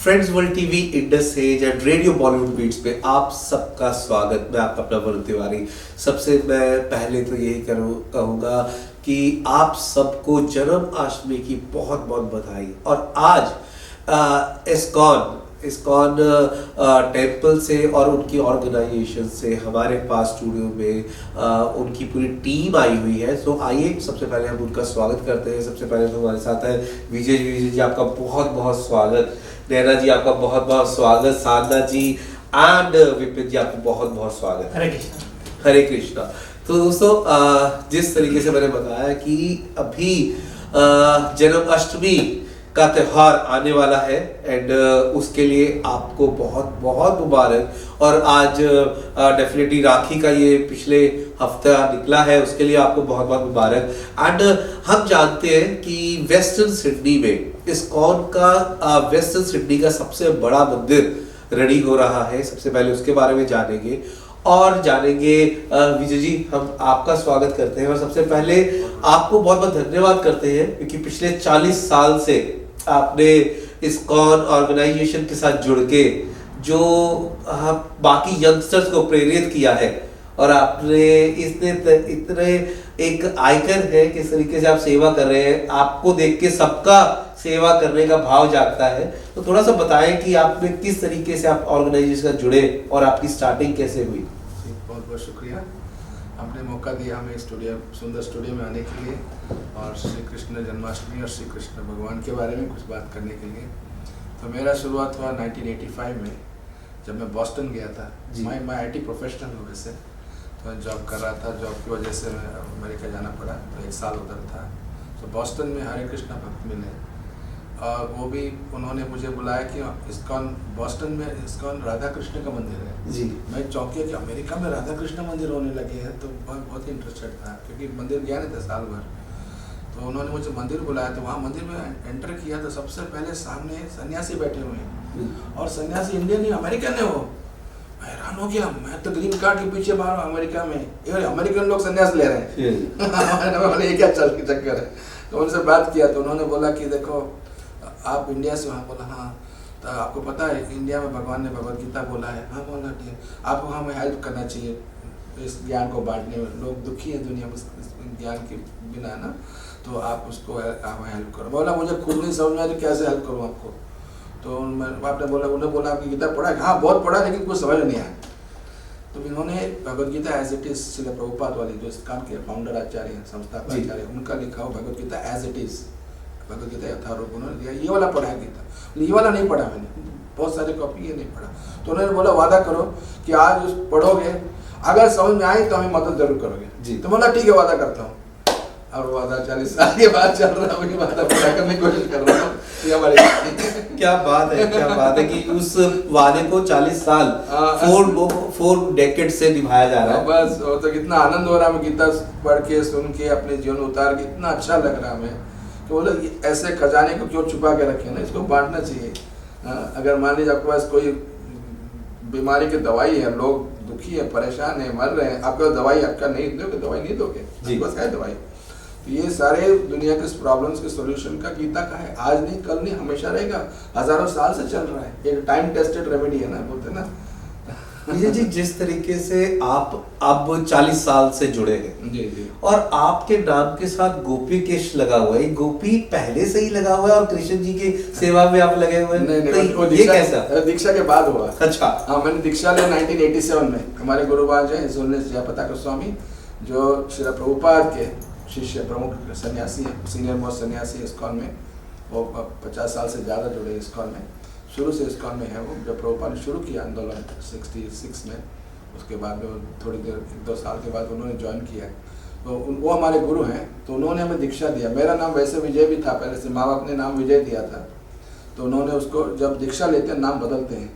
Friends world TV Indus age and radio Bollywood beats पे आप सबका स्वागत। मैं आपका अपना वरुण तिवारी। सबसे मैं पहले तो यही कहूँगा कि आप सबको जन्माष्टमी की बहुत बहुत बधाई। और आज इस्कॉन टेम्पल से और उनकी ऑर्गेनाइजेशन से हमारे पास स्टूडियो में उनकी पूरी टीम आई हुई है। सो आइए सबसे पहले हम उनका स्वागत करते हैं। सबसे पहले तो हमारे साथ है विजय जी, आपका बहुत बहुत स्वागत। नैना जी आपका बहुत बहुत स्वागत। साधना जी एंड विपिन जी आपका बहुत बहुत स्वागत। हरे कृष्णा। हरे कृष्णा। तो दोस्तों जिस तरीके से मैंने बताया कि अभी जन्माष्टमी का त्योहार आने वाला है एंड उसके लिए आपको बहुत बहुत मुबारक। और आज डेफिनेटली राखी का ये पिछले हफ्ता निकला है, उसके लिए आपको बहुत बहुत मुबारक। एंड हम जानते हैं कि वेस्टर्न सिडनी में इस्कॉन का वेस्टर्न सिडनी का सबसे बड़ा मंदिर रेडी हो रहा है। सबसे पहले उसके बारे में जानेंगे विजय जी, हम आपका स्वागत करते हैं और सबसे पहले आपको बहुत बहुत धन्यवाद करते हैं क्योंकि पिछले 40 साल से आपने इस्कॉन ऑर्गेनाइजेशन के साथ जुड़ के जो बाकी यंगस्टर्स को प्रेरित किया है और आपने इतने एक आइकन है किस तरीके से आप सेवा कर रहे हैं। आपको देख के सबका सेवा करने का भाव जागता है। तो थोड़ा सा बताएं कि आपने किस तरीके से आप ऑर्गेनाइजेशन से जुड़े और आपकी स्टार्टिंग कैसे हुई। बहुत बहुत शुक्रिया, आपने मौका दिया हमें सुंदर स्टूडियो में आने के लिए और श्री कृष्ण जन्माष्टमी और श्री कृष्ण भगवान के बारे में कुछ बात करने के लिए। तो मेरा शुरुआत हुआ 1985 में जब मैं बॉस्टन गया था। मैं IT प्रोफेशनल हूँ वैसे, तो मैं जॉब कर रहा था। जॉब की वजह से मैं अमेरिका जाना पड़ा, तो 1 साल उधर था। तो बॉस्टन में हरे कृष्णा भक्त मिले और वो भी उन्होंने मुझे बुलाया कि इस्कॉन बॉस्टन में इस्कॉन राधा कृष्ण का मंदिर है जी। मैं चौंकिया कि अमेरिका में राधा कृष्ण मंदिर होने लगे हैं, तो बहुत ही इंटरेस्टेड था क्योंकि मंदिर गया नहीं था साल भर। तो उन्होंने मुझे मंदिर बुलाया, तो वहाँ मंदिर में एंटर किया तो सबसे पहले सामने सन्यासी बैठे हुए हैं और सन्यासी इंडियन नहीं अमेरिकन है। वो मैं हैरान हो गया, मैं तो ग्रीन कार्ड के पीछे बाहर अमेरिका में, ये अमेरिकन लोग सन्यास ले रहे हैं। ये क्या चक्कर है। तो उनसे बात किया तो उन्होंने बोला कि देखो आप इंडिया से। वहाँ बोला हाँ, तो आपको पता है इंडिया में भगवान ने भगवद गीता बोला है। हाँ बोला ठीक, आपको हमें हेल्प करना चाहिए इस ज्ञान को बांटने में। लोग दुखी हैं दुनिया में इस ज्ञान के बिना ना, तो आप उसको हमें हेल्प करो। बोला मुझे खुद नहीं समझ में आया तो कैसे हेल्प करूँ आपको। तो आपने बोला, उन्होंने बोला आपकी गीता पढ़ा है? हाँ बहुत पढ़ा लेकिन कुछ समझ नहीं आया। तो इन्होंने Bhagavad Gita as it is Srila Prabhupada वाली जो इस्कॉन के फाउंडर आचार्य हैं, संस्थापक आचार्य, उनका लिखा हो Bhagavad Gita as it is, Bhagavad Gita Yatharup उन्होंने दिया। ये वाला पढ़ा है गीता, ये वाला नहीं पढ़ा मैंने, बहुत सारे कॉपी ये नहीं पढ़ा। तो उन्होंने बोला वादा करो कि आज उस पढ़ोगे, अगर समझ में आई तो हमें मदद जरूर करोगे जी। तो बोला ठीक है वादा करता हूँ। और वादा 40 साल के बाद चल रहा है, वादा पूरा करने की कोशिश कर रहा हूँ। ये हमारे क्या बात है कि उस वादे को 40 साल 4 डेकेड से निभाया जा रहा है। बस तो कितना आनंद हो रहा है गीता पढ़ के, सुन के, अपने जीवन उतार के, इतना अच्छा लग रहा है हमें। तो बोले ऐसे खजाने को क्यों छुपा के रखे ना, इसको बांटना चाहिए। अगर मान लीजिए आपके पास कोई बीमारी की दवाई है, लोग दुखी है, परेशान है, मर रहे हैं, आपको दवाई आपका नहीं दोगे, दवाई नहीं दोगे, बस है दवाई। तो ये सारे दुनिया के प्रॉब्लम्स के सॉल्यूशन का गीता का है, आज नहीं कल नहीं हमेशा रहेगा, हजारों साल से चल रहा है। एक टाइम टेस्टेड रेमेडी है ना, बोलते ना। विजय जी, जिस तरीके से आप अब 40 साल से जुड़े हैं जी और आपके नाम के साथ गोपी केश लगा हुआ है, गोपी पहले से ही लगा हुआ है और कृष्ण जी की सेवा में आप लगे हुए हैं? नहीं, ये कैसा? दीक्षा के बाद हुआ। अच्छा। हाँ, मैंने दीक्षा लिया 1987 में। हमारे गुरुबाज हैं जयप्रताप स्वामी, जो श्री प्रभुपाद के शिष्य प्रमुख सन्यासी हैं, सीनियर मोस्ट सन्यासी इस्कॉन में। वो 50 साल से ज़्यादा जुड़े इस्कॉन में, शुरू से इस्कॉन में है वो। जब प्रभुपाद ने शुरू किया आंदोलन 66 में, उसके बाद में थोड़ी देर 1-2 साल के बाद उन्होंने ज्वाइन किया। तो वो हमारे गुरु हैं, तो उन्होंने हमें दीक्षा दिया। मेरा नाम वैसे विजय भी था पहले से, माँ बाप ने नाम विजय दिया था। तो उन्होंने उसको, जब दीक्षा लेते हैं नाम बदलते हैं,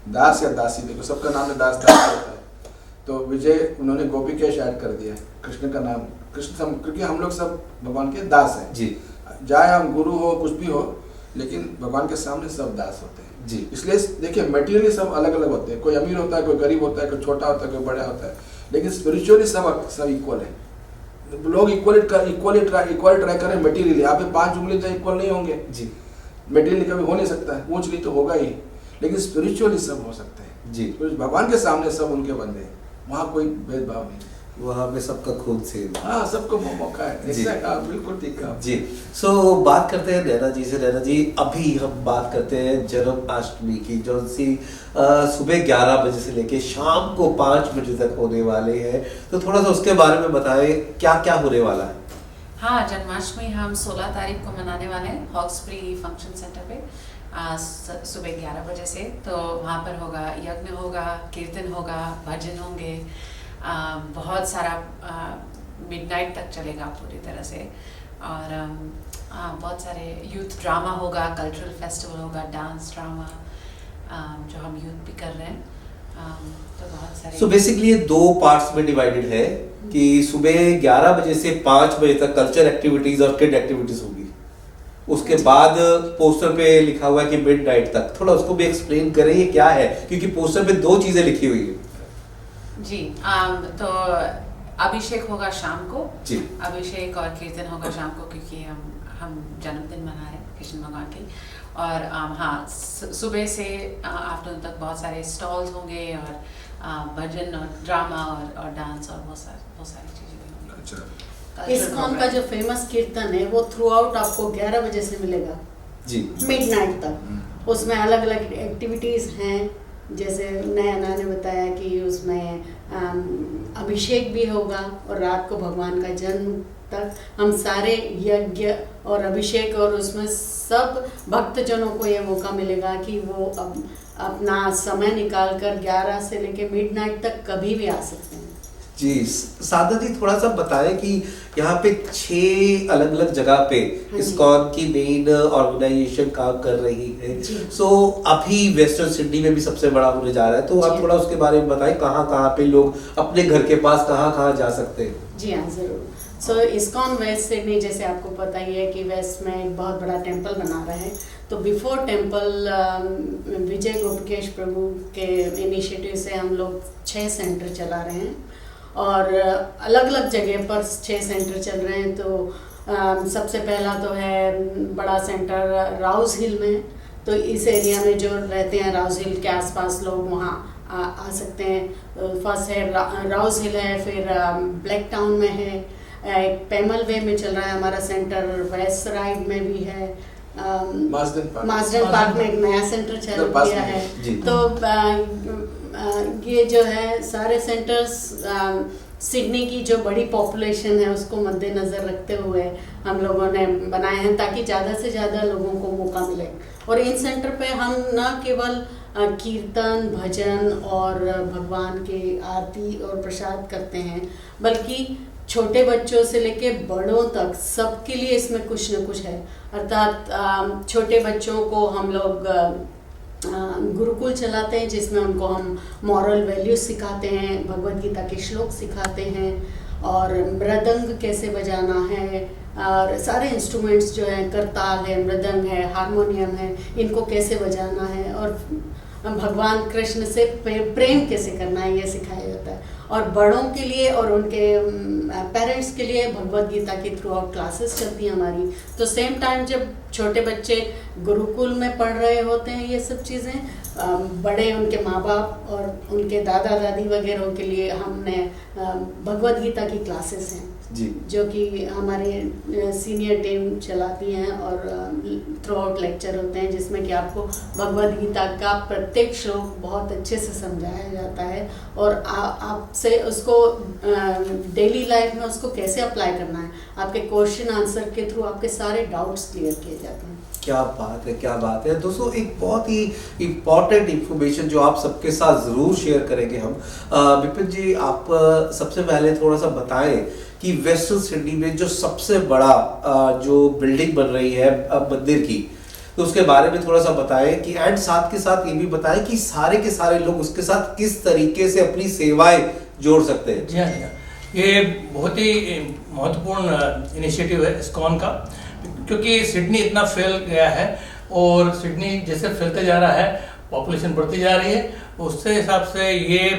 दास या दासी, देखो सबका नाम में दास होता है। तो विजय उन्होंने गोपीकेश ऐड कर दिया, कृष्ण का नाम कृष्ण, क्योंकि हम लोग सब भगवान के दास हैं जी। चाहे हम गुरु हो कुछ भी हो, लेकिन भगवान के सामने सब दास होते हैं जी। इसलिए देखिए मेटीरियली सब अलग अलग होते हैं, कोई अमीर होता है, कोई गरीब होता है, कोई छोटा होता है, कोई बड़ा होता है, लेकिन स्पिरिचुअली सब इक्वल है। लोग इक्वली ट्राई करें मेटीरियली, यहाँ पे 5 उंगली तो इक्वल नहीं होंगे जी। मेटेरियली कभी हो नहीं सकता है, ऊंच नीच तो होगा ही, लेकिन स्पिरिचुअली सब हो सकते हैं जी। भगवान के सामने सब उनके बंदे हैं, वहाँ कोई भेदभाव नहीं, वहाँ पे सबका खून सेम। हाँ सबको मौका है। जी। बिल्कुल ठीक है जी। सो बात करते हैं नैना जी से। नैना जी, अभी हम बात करते हैं जन्माष्टमी की, जो सी सुबह 11 बजे से लेके शाम को 5 बजे तक होने वाले हैं, तो थोड़ा सा उसके बारे में बताएं, क्या क्या होने वाला है। हाँ, जन्माष्टमी हम 16 तारीख को मनाने वाले हैं हॉक्सफ्री फंक्शन सेंटर पे सुबह 11 बजे से। तो वहाँ पर होगा यज्ञ, होगा कीर्तन, होगा भजन होंगे, बहुत सारा मिडनाइट तक चलेगा पूरी तरह से। और बहुत सारे यूथ ड्रामा होगा, कल्चरल फेस्टिवल होगा, डांस ड्रामा जो हम यूथ भी कर रहे हैं। तो बहुत सारे सो बेसिकली ये 2 पार्ट्स में डिवाइडेड है कि सुबह 11 बजे से 5 बजे तक कल्चर एक्टिविटीज और किड एक्टिविटीज होगी, उसके बाद पोस्टर पे लिखा हुआ है कि मिडनाइट तक। थोड़ा उसको भी एक्सप्लेन करें ये क्या है, क्योंकि पोस्टर पे 2 चीजें लिखी हुई है। जी। तो अभिषेक होगा शाम को जी। अभिषेक और कीर्तन होगा शाम को, क्योंकि हम जन्मदिन मना रहे हैं कृष्ण भगवान की। और हाँ, सुबह से आफ्टरनून तक बहुत सारे स्टॉल्स होंगे, और भजन और ड्रामा और डांस और बहुत सारी चीज़ें भी होंगी। अच्छा। इस्कॉन का जो फेमस कीर्तन है वो थ्रू आउट आपको 11 बजे से मिलेगा जी, मिडनाइट तक। उसमें अलग अलग एक्टिविटीज़ हैं, जैसे नैना ने बताया कि उसमें अभिषेक भी होगा, और रात को भगवान का जन्म तक हम सारे यज्ञ और अभिषेक, और उसमें सब भक्तजनों को ये मौका मिलेगा कि वो अपना समय निकाल कर 11 से लेके मिडनाइट तक कभी भी आ सकते हैं। जी। साधना जी, थोड़ा सा बताएं कि यहाँ पे 6 अलग अलग जगह पे इस्कॉन की मेन ऑर्गेनाइजेशन काम कर रही है। सो अभी वेस्टर्न सिडनी में भी सबसे बड़ा होने जा रहा है, तो आप थोड़ा उसके बारे में बताएं, कहाँ कहाँ पे लोग अपने घर के पास कहाँ कहाँ जा सकते हैं। जी हाँ, ज़रूर। सो इस्कॉन वेस्ट सिडनी, जैसे आपको पता ही है कि वेस्ट में एक बहुत बड़ा टेम्पल बना रहा है। तो बिफोर टेम्पल विजय गोपकेश प्रभु के इनिशिएटिव से हम लोग 6 सेंटर चला रहे हैं, और अलग अलग जगह पर 6 सेंटर चल रहे हैं। तो सबसे पहला तो है बड़ा सेंटर राउज हिल में। तो इस एरिया में जो रहते हैं राउज हिल के आसपास लोग, वहाँ आ सकते हैं। फर्स्ट है राउज हिल है, फिर ब्लैक टाउन में है, एक पेमल वे में चल रहा है हमारा सेंटर, वेस्ट राइड में भी है, मास्डन पार्क में एक नया सेंटर चल गया है। तो ये जो है सारे सेंटर्स सिडनी की जो बड़ी पॉपुलेशन है उसको मद्देनज़र रखते हुए हम लोगों ने बनाए हैं, ताकि ज़्यादा से ज़्यादा लोगों को मौका मिले। और इन सेंटर पे हम न केवल कीर्तन, भजन और भगवान की आरती और प्रसाद करते हैं, बल्कि छोटे बच्चों से लेके बड़ों तक सबके लिए इसमें कुछ न कुछ है। अर्थात छोटे बच्चों को हम लोग गुरुकुल चलाते हैं, जिसमें उनको हम मॉरल वैल्यूज सिखाते हैं, भगवद गीता के श्लोक सिखाते हैं, और मृदंग कैसे बजाना है, और सारे इंस्ट्रूमेंट्स जो हैं, करताल है, मृदंग है, हारमोनियम है, इनको कैसे बजाना है, और भगवान कृष्ण से प्रेम कैसे करना है, ये सिखाया जाता है। और बड़ों के लिए और उनके पेरेंट्स के लिए भगवद गीता की थ्रू आउट क्लासेस चलती हैं हमारी। तो सेम टाइम जब छोटे बच्चे गुरुकुल में पढ़ रहे होते हैं ये सब चीज़ें, बड़े उनके माँ बाप और उनके दादा दादी वगैरह के लिए हमने भगवद गीता की क्लासेस हैं जी, जो कि हमारी सीनियर टीम चलाती हैं, और थ्रू आउट लेक्चर होते हैं जिसमें कि आपको भगवद गीता का प्रत्येक श्लोक बहुत अच्छे से समझाया जाता है, और आपसे उसको डेली लाइफ में उसको कैसे अप्लाई करना है, आपके क्वेश्चन आंसर के थ्रू आपके सारे डाउट्स क्लियर किए जाते हैं। क्या बात है, क्या बात है दोस्तों। एक बहुत ही इम्पॉर्टेंट इंफॉर्मेशन जो आप सबके साथ ज़रूर शेयर करेंगे हम। विपिन जी, आप सबसे पहले थोड़ा सा बताएं कि वेस्टर्न सिडनी में जो सबसे बड़ा जो बिल्डिंग बन रही है मंदिर की, तो उसके बारे में थोड़ा सा बताएं कि, एंड साथ के साथ ये भी बताएं कि सारे के सारे लोग उसके साथ किस तरीके से अपनी सेवाएं जोड़ सकते हैं। जी हाँ, जी हाँ, ये बहुत ही महत्वपूर्ण इनिशिएटिव है इस्कॉन का, क्योंकि सिडनी इतना फैल गया है, और सिडनी जैसे फैलते जा रहा है, पॉपुलेशन बढ़ती जा रही है, उससे हिसाब से ये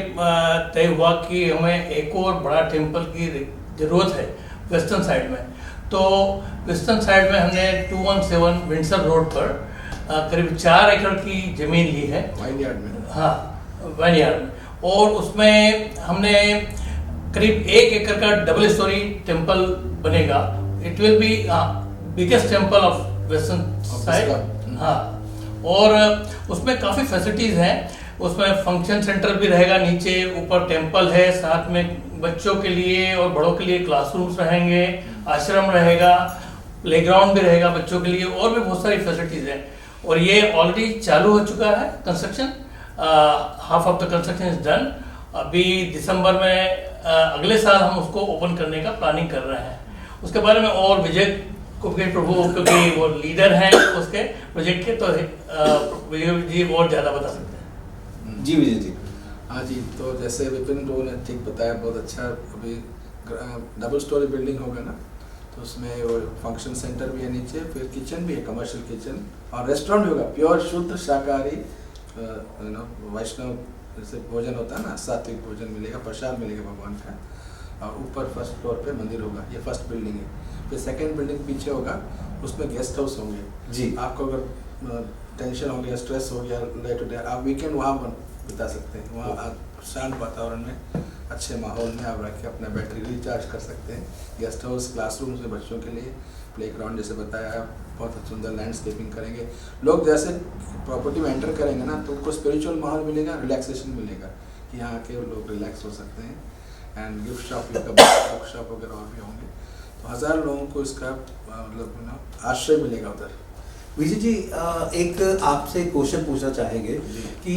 तय हुआ कि हमें एक और बड़ा टेम्पल की ज़रूरत है वेस्टर्न साइड में। तो वेस्टर्न साइड में हमने 217 विंडसर रोड पर करीब 4 एकड़ की जमीन ली है। वाइनयार्ड में। हाँ, वाइनयार्ड में। और उसमें हमने करीब 1 एकड़ का डबल स्टोरी टेम्पल बनेगा। It will be biggest temple of western side. हाँ, और उसमें काफ़ी फैसिलिटीज़ हैं। उसमें फंक्शन सेंटर भी रहेगा, नीचे ऊपर टेम्पल है, साथ में बच्चों के लिए और बड़ों के लिए क्लासरूम्स रहेंगे, आश्रम रहेगा, प्लेग्राउंड भी रहेगा बच्चों के लिए, और भी बहुत सारी फैसिलिटीज़ हैं। और ये ऑलरेडी चालू हो चुका है construction. Half of the construction is done. अभी दिसंबर में अगले साल हम उसको ओपन करने का प्लानिंग कर रहे हैं। उसके बारे में और विजय गुप्केश प्रभु, क्योंकि वो लीडर हैं उसके प्रोजेक्ट के, तो विजय जी और ज़्यादा बता सकते हैं। जी विजय जी। हाँ जी, तो जैसे विपिन प्रभु ने ठीक बताया, बहुत अच्छा। अभी डबल स्टोरी बिल्डिंग होगा ना, तो उसमें वो फंक्शन सेंटर भी है नीचे, फिर किचन भी है, कमर्शियल किचन, और रेस्टोरेंट भी होगा, प्योर शुद्ध शाकाहारी वैष्णव जैसे भोजन होता है ना, सात्विक भोजन मिलेगा, प्रसाद मिलेगा भगवान का। और ऊपर फर्स्ट फ्लोर पे मंदिर होगा, ये फर्स्ट बिल्डिंग है। फिर सेकंड बिल्डिंग पीछे होगा, उसमें गेस्ट हाउस होंगे जी। आपको अगर टेंशन हो गया, स्ट्रेस हो गया डे टू डे, आप वीकेंड वहाँ बिता सकते हैं। वहाँ आप शांत वातावरण में, अच्छे माहौल में आप रख के अपना बैटरी रिचार्ज कर सकते हैं। गेस्ट हाउस, क्लासरूम्स में बच्चों के लिए, प्लेग्राउंड जैसे बताया, बहुत सुंदर लैंडस्केपिंग करेंगे। लोग जैसे प्रॉपर्टी में एंटर करेंगे ना, तो उनको स्पिरिचुअल माहौल मिलेगा, रिलैक्सेशन मिलेगा कि यहाँ के लोग रिलैक्स हो सकते हैं। And gift shop, book shop वगैरह और भी होंगे, तो 1000 लोगों को इसका मतलब आश्रय मिलेगा उधर। विजय जी, एक आपसे क्वेश्चन पूछना चाहेंगे कि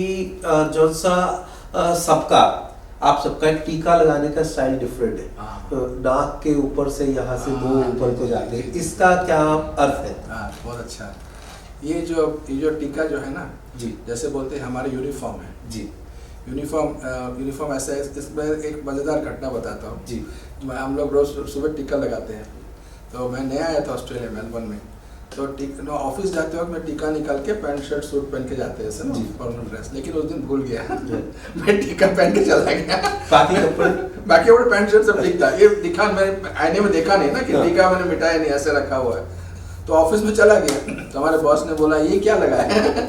जो सा सबका आप सबका एक टीका लगाने का स्टाइल डिफरेंट है। तो नाक के ऊपर से यहाँ से दो ऊपर को जाते हैं, इसका क्या अर्थ है? हाँ, बहुत अच्छा। ये जो टीका जो है ना जी, जैसे बोलते हैं हमारे यूनिफॉर्म है जी, यूनिफॉर्म ऐसा है। इसमें एक मज़ेदार घटना बताता हूँ जी। हम लोग रोज सुबह टीका लगाते हैं। तो मैं नया आया था ऑस्ट्रेलिया, मेलबर्न में, तो ऑफिस जाते वक्त मैं टीका निकाल के पैंट शर्ट सूट पहन के जाते हैं सर, फॉर्मल ड्रेस। लेकिन उस दिन भूल गया मैं टीका पहन के चला गया। बाकी कपड़े पैंट शर्ट सब ठीक था। ये दिखा, मैंने आईने में देखा नहीं ना कि टीका मैंने मिटाया नहीं, ऐसे रखा हुआ है। तो ऑफिस में चला गया, तो हमारे बॉस ने बोला ये क्या लगा है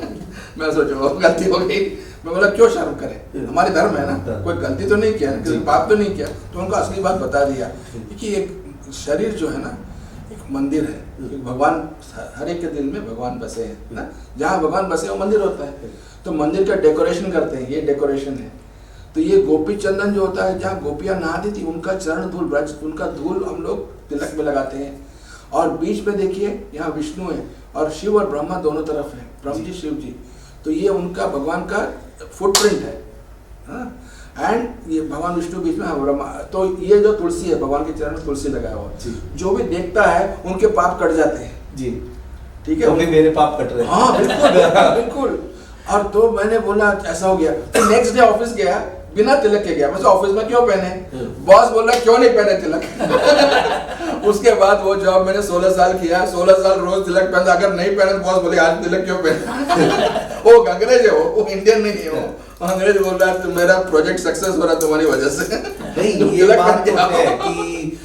मैं सोचा गलती हो गई। मैं बोला क्यों शर्म करें, हमारे धर्म है ना, कोई गलती तो नहीं किया, किसी पाप तो नहीं किया। तो उनको असली बात बता दिया कि एक शरीर जो है ना एक मंदिर है, भगवान हर एक के दिल में भगवान बसे हैं ना, जहाँ भगवान बसे वो मंदिर होता है। तो मंदिर का डेकोरेशन करते हैं, ये डेकोरेशन है। तो ये गोपी चंदन जो होता है, जहाँ गोपियाँ नहाती थी उनका चरण धूल, ब्रज उनका धूल हम लोग तिलक में लगाते हैं। और बीच में देखिए यहाँ विष्णु है और शिव और ब्रह्मा दोनों तरफ है, ब्रह्म जी शिव जी। तो ये उनका भगवान का फुटप्रिंट है। एंड ये भगवान विष्णु बीच में ब्रह्मा। तो ये जो तुलसी है, भगवान के चरण में तुलसी लगाया हुआ, जो भी देखता है उनके पाप कट जाते हैं जी। ठीक है, तो भी मेरे पाप कट रहे हैं। हाँ बिल्कुल बिल्कुल। और तो मैंने बोला ऐसा हो गया। तो नेक्स्ट डे ऑफिस गया, बिना तिलक के गया। मैं ऑफिस में क्यों पहने? बॉस बोला क्यों नहीं पहने तिलक उसके बाद वो जॉब मैंने 16 साल किया, 16 साल रोज तिलक पहनता। अगर नहीं पहने तो बॉस बोले आज तिलक क्यों पहने वो अंग्रेज है, वो इंडियन नहीं है। वो अंग्रेज बोल रहा है मेरा प्रोजेक्ट सक्सेस हो रहा है तुम्हारी वजह से। नहीं, ये बात तो है कि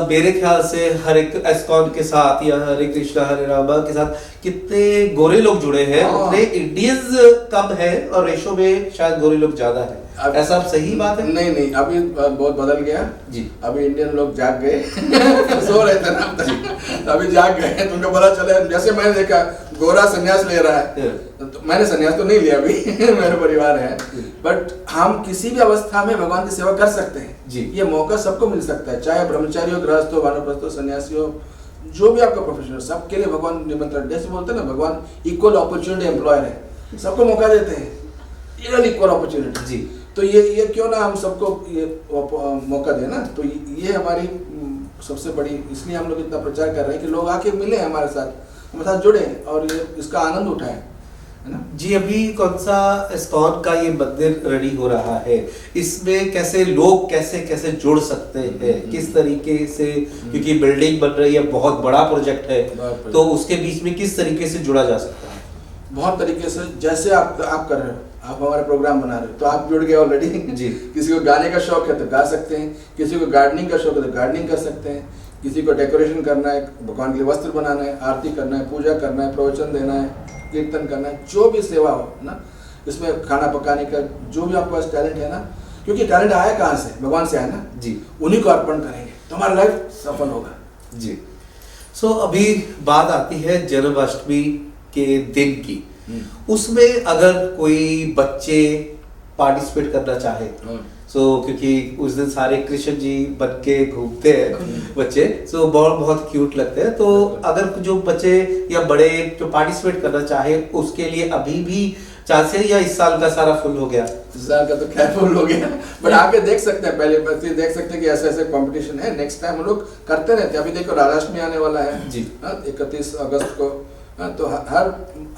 मेरे ख्याल से हर एक एस्कॉन के साथ या हरे कृष्णा हरे रामा के साथ कितने गोरे लोग जुड़े हैं, उतने इंडियंस कम है और रेशो में शायद गोरे लोग ज्यादा है। ऐसा सही बात है? नहीं नहीं, अभी बहुत बदल गया जी। अभी इंडियन लोग जाग गए सो रहे थे ना, अभी जाग गए। तुमको पता चले, जैसे मैंने देखा गोरा संन्यास ले रहा है, तो मैंने संन्यास तो नहीं लिया अभी मेरे परिवार है, बट हम किसी भी अवस्था में भगवान की सेवा कर सकते हैं जी। ये मौका सबको मिल सकता है, चाहे ब्रह्मचारी हो, गृहस्थ हो, वानप्रस्थ हो, सन्यासी हो, जो भी आपका प्रोफेशन हो, सबके लिए भगवान निमंत्रण। जैसे बोलते हैं ना, भगवान इक्वल अपॉर्चुनिटी एम्प्लॉयर है, सबको मौका देते हैं, इक्वल अपॉर्चुनिटी जी। तो ये क्यों ना हम सबको ये मौका दें ना। तो ये हमारी सबसे बड़ी, इसलिए हम लोग इतना प्रचार कर रहे हैं कि लोग आके मिले हमारे साथ जुड़े और ये इसका आनंद उठाएं, है ना जी। अभी कौन सा इस्कॉन का ये मंदिर रेडी हो रहा है, इसमें कैसे लोग कैसे जुड़ सकते हैं, किस तरीके से, क्योंकि बिल्डिंग बन रही है, बहुत बड़ा प्रोजेक्ट है, तो उसके बीच में किस तरीके से जुड़ा जा सकता है? बहुत तरीके से, जैसे आप कर रहे हो, आप हमारा प्रोग्राम बना रहे हो तो आप जुड़ गए ऑलरेडी जी। किसी को गाने का शौक है तो गा सकते हैं, किसी को गार्डनिंग का शौक है तो गार्डनिंग कर सकते हैं, किसी को डेकोरेशन करना है, भगवान के लिए वस्त्र बनाना है, आरती करना है, पूजा करना है, प्रवचन देना है, कीर्तन करना है, जो भी सेवा हो ना, इसमें खाना पकाने का जो भी आपके पास टैलेंट है ना, क्योंकि टैलेंट आया कहाँ से, भगवान से आया ना जी, उन्हीं को अर्पण करेंगे तो हमारा लाइफ सफल होगा जी। सो अभी बात आती है जन्माष्टमी के दिन की। उसमें अगर कोई बच्चे पार्टिसिपेट करना चाहे, क्योंकि उस दिन सारे कृष्ण जी बन के घूमते हैं बच्चे, बहुत बहुत क्यूट लगते हैं। तो अगर जो बच्चे या बड़े जो पार्टिसिपेट करना चाहे उसके लिए अभी भी चांस है या इस साल का सारा फुल हो गया? इस साल का तो खैर फुल हो गया, बट आके देख सकते हैं, पहले बच्चे देख सकते हैं कि ऐसे ऐसे कंपटीशन है, नेक्स्ट टाइम हम लोग करते रहते हैं। अभी देखो राधाष्टमी आने वाला है जी, 31 अगस्त को, तो हर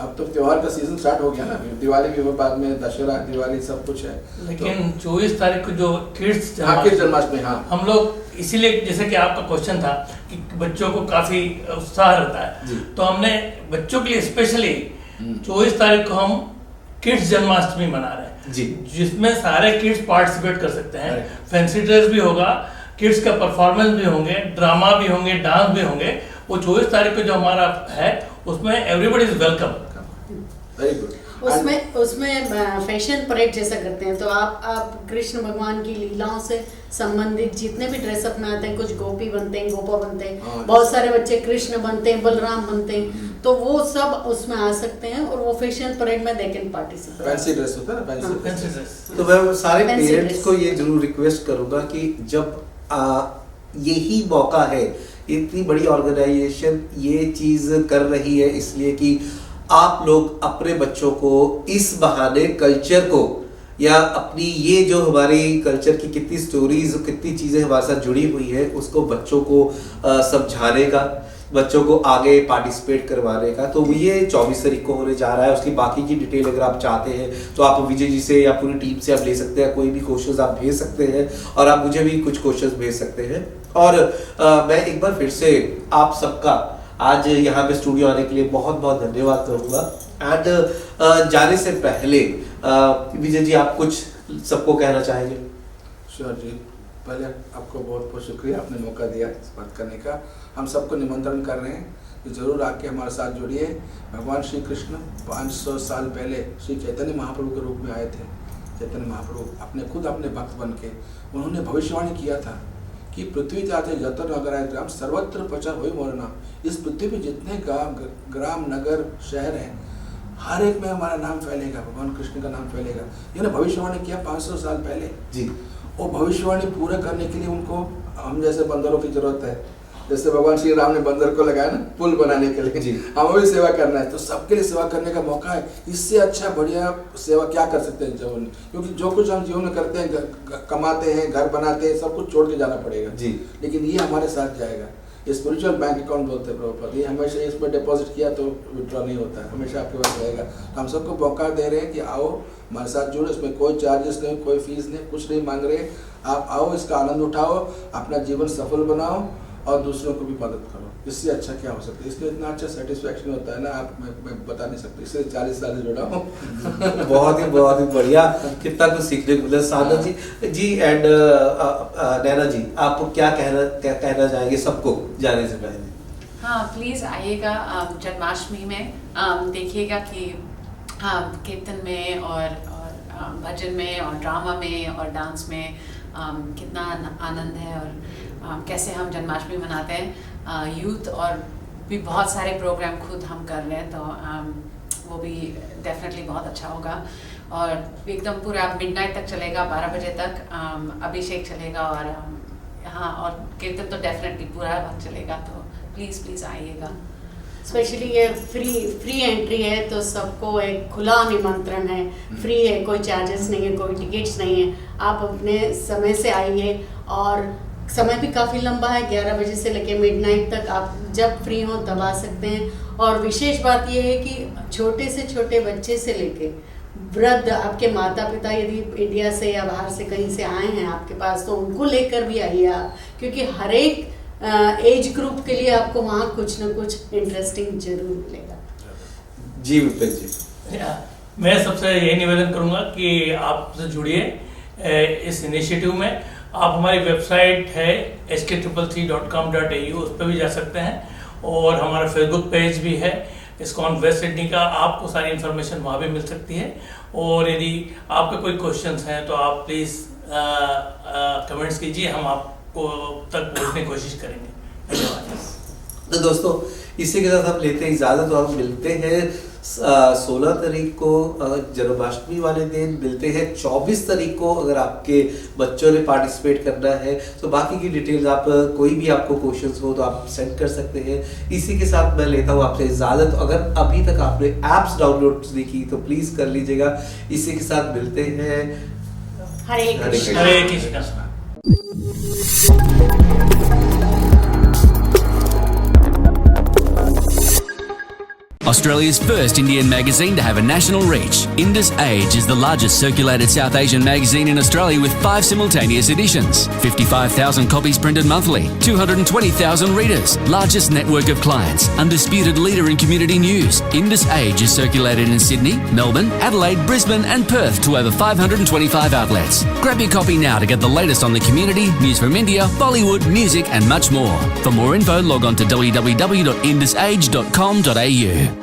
अब तो त्योहार का सीजन स्टार्ट हो गया ना, दिवाली भी हो, बाद में दशहरा, दिवाली सब कुछ है। लेकिन 24 तारीख को जो किड्स जन्माष्टमी, हाँ हम लोग इसीलिए, जैसे कि आपका क्वेश्चन था कि बच्चों को काफी उत्साह रहता है, तो हमने बच्चों के लिए स्पेशली 24 तारीख को हम किड्स जन्माष्टमी मना रहे हैं जी, जिसमें सारे किड्स पार्टिसिपेट कर सकते हैं। फैंसी ड्रेस भी होगा, किड्स का परफॉर्मेंस भी होंगे, ड्रामा भी होंगे, डांस भी होंगे। वो 24 तारीख को जो हमारा है उसमें everybody is welcome. Very good. उसमें फैशन परेड जैसा करते हैं, तो आप कृष्ण भगवान की लीलाओं से संबंधित जितने भी ड्रेसअप में आते हैं, कुछ गोपी बनते हैं, गोपा बनते हैं, बहुत सारे बच्चे कृष्ण बनते हैं, बलराम बनते हैं, तो वो सब उसमें आ सकते हैं और वो फैशन परेड में they can participate. Fancy dress होता है ना, फैंसी ड्रेस। तो मैं सारे पेरेंट्स को ये जरूर रिक्वेस्ट करूंगा कि जब यही मौका है, इतनी बड़ी ऑर्गेनाइजेशन ये चीज कर रही है इसलिए कि आप लोग अपने बच्चों को इस बहाने कल्चर को, या अपनी ये जो हमारी कल्चर की कितनी स्टोरीज, कितनी चीजें हमारे साथ जुड़ी हुई है, उसको बच्चों को समझाने का, बच्चों को आगे पार्टिसिपेट करवाने का। तो ये 24 तारीख को होने जा रहा है। उसकी बाकी की डिटेल अगर आप चाहते हैं तो आप विजय जी से या पूरी टीम से आप ले सकते हैं, कोई भी क्वेश्चंस आप भेज सकते हैं और आप मुझे भी कुछ क्वेश्चंस भेज सकते हैं। और मैं एक बार फिर से आप सबका आज यहाँ पे स्टूडियो आने के लिए बहुत बहुत धन्यवाद करूँगा। एंड जाने से पहले विजय जी आप कुछ सबको कहना चाहेंगे? श्योर जी, पहले आपको बहुत बहुत शुक्रिया, आपने मौका दिया इस बात करने का। हम सबको निमंत्रण कर रहे हैं कि जरूर आके हमारे साथ जुड़िए। भगवान श्री कृष्ण 500 साल पहले श्री चैतन्य महाप्रभु के रूप में आए थे। चैतन्य महाप्रभु अपने भक्त बन के उन्होंने भविष्यवाणी किया था कि पृथ्वी जाते जतर नगर आए ग्राम सर्वत्र प्रचार हो मोर नाम। इस पृथ्वी पे जितने ग्राम नगर शहर हैं, हर एक में हमारा नाम फैलेगा, भगवान कृष्ण का नाम फैलेगा। ये ना भविष्यवाणी किया 500 साल पहले जी। वो भविष्यवाणी पूरा करने के लिए उनको हम जैसे बंदरों की जरूरत है। जैसे भगवान श्री राम ने बंदर को लगाया ना पुल बनाने के लिए जी, हमें भी सेवा करना है, तो सबके लिए सेवा करने का मौका है। इससे अच्छा बढ़िया सेवा क्या कर सकते हैं जीवन में? क्योंकि जो कुछ हम जीवन में करते हैं, कमाते हैं, घर बनाते हैं, सब कुछ छोड़ के जाना पड़ेगा जी, लेकिन ये हमारे साथ जाएगा। ये स्पिरिचुअल बैंक अकाउंट बोलते हैं प्रभुपाद, ये हमेशा इसमें डिपॉजिट किया तो विड्रॉ नहीं होता है, हमेशा आपके पास रहेगा। तो हम सबको मौका दे रहे हैं कि आओ हमारे साथ जुड़ो। इसमें कोई चार्जेस नहीं, कोई फीस नहीं, कुछ नहीं मांग रहे। आप आओ, इसका आनंद उठाओ, अपना जीवन सफल बनाओ और दूसरों को भी मदद करो। इससे अच्छा क्या हो सकता है? इसलिए इतना अच्छा सेटिस्फैक्शन होता है ना, आप मैं बता नहीं सकता। इससे 40 साल से जुड़ा हूँ। बहुत ही बढ़िया, कितना कुछ सीखने को मिला। साधना जी एंड नैना जी, आप क्या कहना चाहेंगे सबको जाने से पहले? हाँ, प्लीज़ आइएगा जन्माष्टमी में, देखिएगा कि कीर्तन में और भजन में और ड्रामा में और डांस में कितना आनंद है और कैसे हम जन्माष्टमी मनाते हैं। यूथ और भी बहुत सारे प्रोग्राम खुद हम कर रहे हैं, तो वो भी डेफिनेटली बहुत अच्छा होगा। और एकदम पूरा मिडनाइट तक चलेगा, 12 बजे तक अभिषेक चलेगा और हाँ, और कीर्तन तो डेफिनेटली पूरा वक्त चलेगा। तो प्लीज़ आइएगा। स्पेशली ये फ्री एंट्री है, तो सबको एक खुला निमंत्रण है। फ्री है, कोई चार्जेस नहीं है, कोई टिकट्स नहीं है। आप अपने समय से आइए और समय भी काफ़ी लंबा है, 11 बजे से लेके मिडनाइट तक। आप जब फ्री हो तब आ सकते हैं। और विशेष बात ये है कि छोटे से छोटे बच्चे से लेके वृद्ध, आपके माता पिता यदि इंडिया से या बाहर से कहीं से आए हैं आपके पास, तो उनको लेकर भी आइए आप, क्योंकि हर एक एज ग्रुप के लिए आपको वहाँ कुछ ना कुछ इंटरेस्टिंग जरूर मिलेगा। जी विपिन जी, मैं सबसे यही निवेदन करूँगा कि आप जुड़िए इस इनिशिएटिव में। आप हमारी वेबसाइट है sk333.com.au, उस पर भी जा सकते हैं, और हमारा फेसबुक पेज भी है इस्कॉन वेस्ट सिडनी का, आपको सारी इन्फॉर्मेशन वहाँ भी मिल सकती है। और यदि आपके कोई क्वेश्चंस हैं तो आप प्लीज़ कमेंट्स कीजिए, हम आपको तक पहुँचने की कोशिश करेंगे। धन्यवाद। तो दोस्तों इसी के साथ हम लेते हैं इजाज़त और हम मिलते हैं 16 तारीख को जन्माष्टमी वाले दिन, मिलते हैं 24 तारीख को अगर आपके बच्चों ने पार्टिसिपेट करना है। तो बाकी की डिटेल्स आप कोई भी आपको क्वेश्चंस हो तो आप सेंड कर सकते हैं। इसी के साथ मैं लेता हूँ आपसे इजाज़त। अगर अभी तक आपने ऐप्स डाउनलोड नहीं की तो प्लीज़ कर लीजिएगा। इसी के साथ मिलते हैं। हरे कृष्णा। हरे Krishna. Australia's first Indian magazine to have a national reach, Indus Age is the largest circulated South Asian magazine in Australia with 5 simultaneous editions, 55,000 copies printed monthly, 220,000 readers, largest network of clients, undisputed leader in community news. Indus Age is circulated in Sydney, Melbourne, Adelaide, Brisbane and Perth to over 525 outlets. Grab your copy now to get the latest on the community, news from India, Bollywood, music and much more. For more info, log on to www.indusage.com.au.